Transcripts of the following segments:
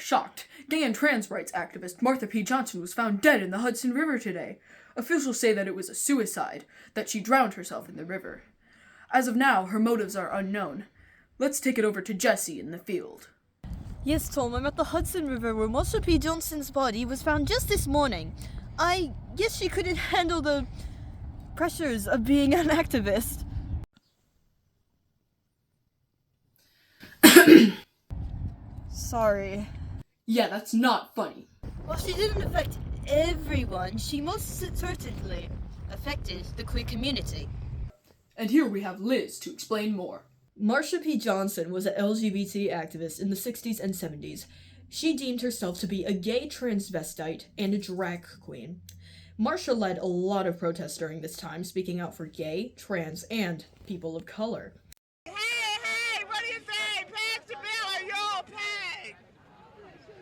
shocked. Gay and trans rights activist Marsha P. Johnson was found dead in the Hudson River today. Officials say that it was a suicide, that she drowned herself in the river. As of now, her motives are unknown. Let's take it over to Jesse in the field. Yes, Tom, I'm at the Hudson River where Marsha P. Johnson's body was found just this morning. I guess she couldn't handle the pressures of being an activist. Sorry. Yeah, that's not funny. Well, she didn't affect everyone. She most certainly affected the queer community. And here we have Liz to explain more. Marsha P. Johnson was an LGBT activist in the 60s and 70s. She deemed herself to be a gay transvestite and a drag queen. Marsha led a lot of protests during this time, speaking out for gay, trans, and people of color. Hey, what do you say? Pass the bill or you'll pay.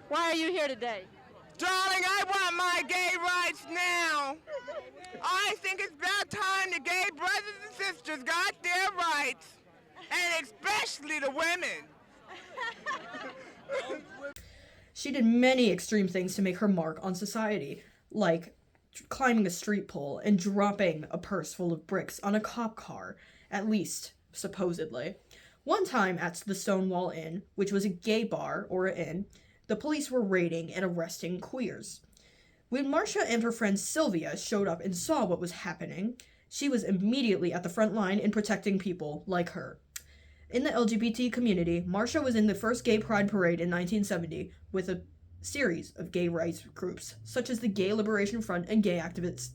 Why are you here today? Darling, I want my gay rights now. I think it's about time the gay brothers and sisters got their rights, and especially the women. She did many extreme things to make her mark on society, like climbing a street pole and dropping a purse full of bricks on a cop car, at least, supposedly. One time at the Stonewall Inn, which was a gay bar or an inn, the police were raiding and arresting queers. When Marsha and her friend Sylvia showed up and saw what was happening, she was immediately at the front line in protecting people like her. In the LGBT community, Marsha was in the first gay pride parade in 1970 with a series of gay rights groups, such as the Gay Liberation Front and Gay Activist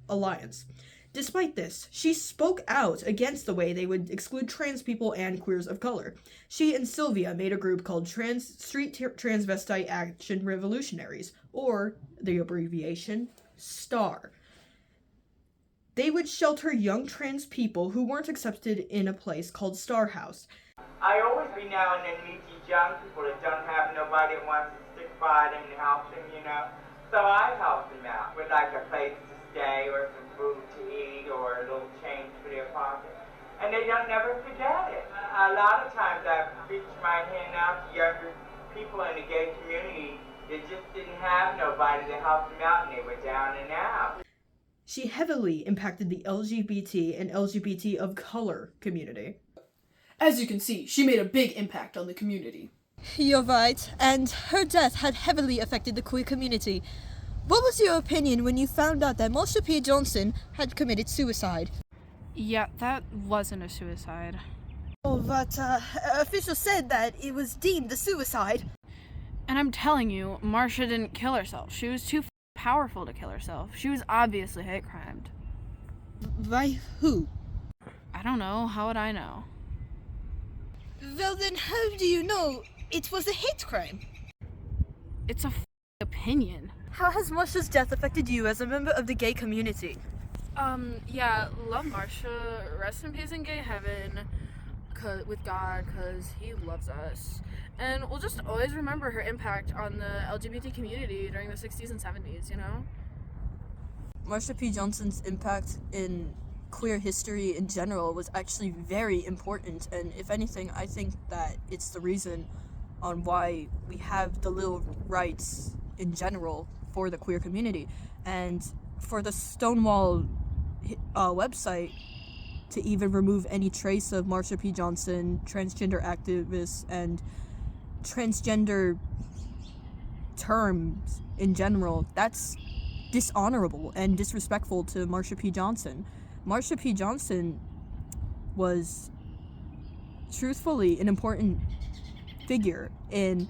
Alliance. Despite this, she spoke out against the way they would exclude trans people and queers of color. She and Sylvia made a group called Street Transvestite Action Revolutionaries, or the abbreviation STAR. They would shelter young trans people who weren't accepted in a place called Star House. I always be now and then meet these young people that don't have nobody that wants to stick by them and help them, So I help them out with like a place to stay or some food to eat or a little change for their pocket. And they don't never forget it. A lot of times I've reached my hand out to younger people in the gay community that just didn't have nobody to help them out and they were down and out. She heavily impacted the LGBT and LGBT of color community. As you can see, she made a big impact on the community. You're right, and her death had heavily affected the queer community. What was your opinion when you found out that Marsha P. Johnson had committed suicide? Yeah, that wasn't a suicide. Oh, but officials said that it was deemed a suicide. And I'm telling you, Marsha didn't kill herself. She was too powerful to kill herself. She was obviously hate crimed. By who? I don't know. How would I know? Well then, how do you know it was a hate crime? It's a opinion. How has Marsha's death affected you as a member of the gay community? Yeah, love Marsha. Rest in peace in gay heaven with God, because he loves us. And we'll just always remember her impact on the LGBT community during the 60s and 70s, Marsha P. Johnson's impact in queer history in general was actually very important, and if anything, I think that it's the reason on why we have the little rights in general for the queer community. And for the Stonewall website to even remove any trace of Marsha P. Johnson, transgender activists, and transgender terms in general, that's dishonorable and disrespectful to Marsha P. Johnson. Marsha P. Johnson was truthfully an important figure in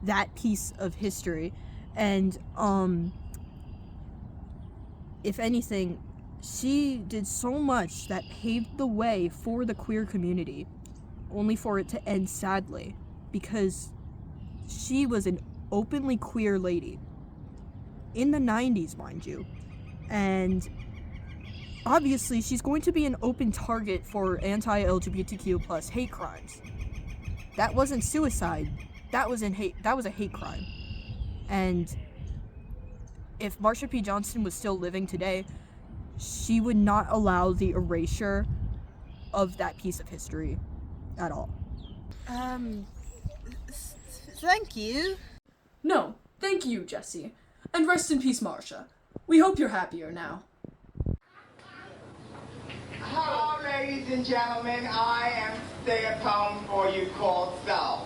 that piece of history, and if anything, she did so much that paved the way for the queer community, only for it to end sadly, because she was an openly queer lady in the 90s, mind you, and obviously she's going to be an open target for anti-LGBTQ plus hate crimes. That wasn't suicide, that was a hate crime. And if Marsha P. Johnson was still living today, she would not allow the erasure of that piece of history at all. Thank you. No, thank you, Jesse. And rest in peace, Marsha. We hope you're happier now. Hello, ladies and gentlemen. I am stay-at-home for you called So.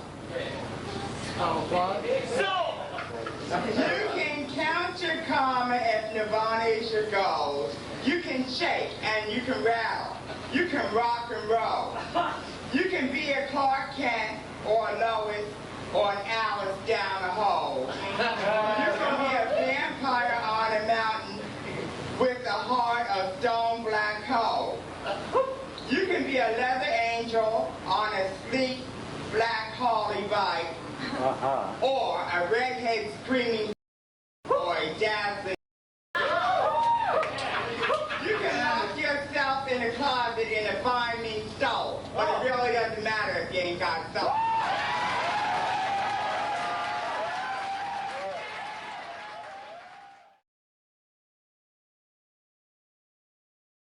You can count your karma if Nirvana is your goal. You can shake and you can rattle. You can rock and roll. You can be a Clark Kent or a Lois or an Alice down the hole. You can be a vampire on a mountain with a heart of stone black coal. You can be a leather angel on a sleek black Harley bike, or a redhead screaming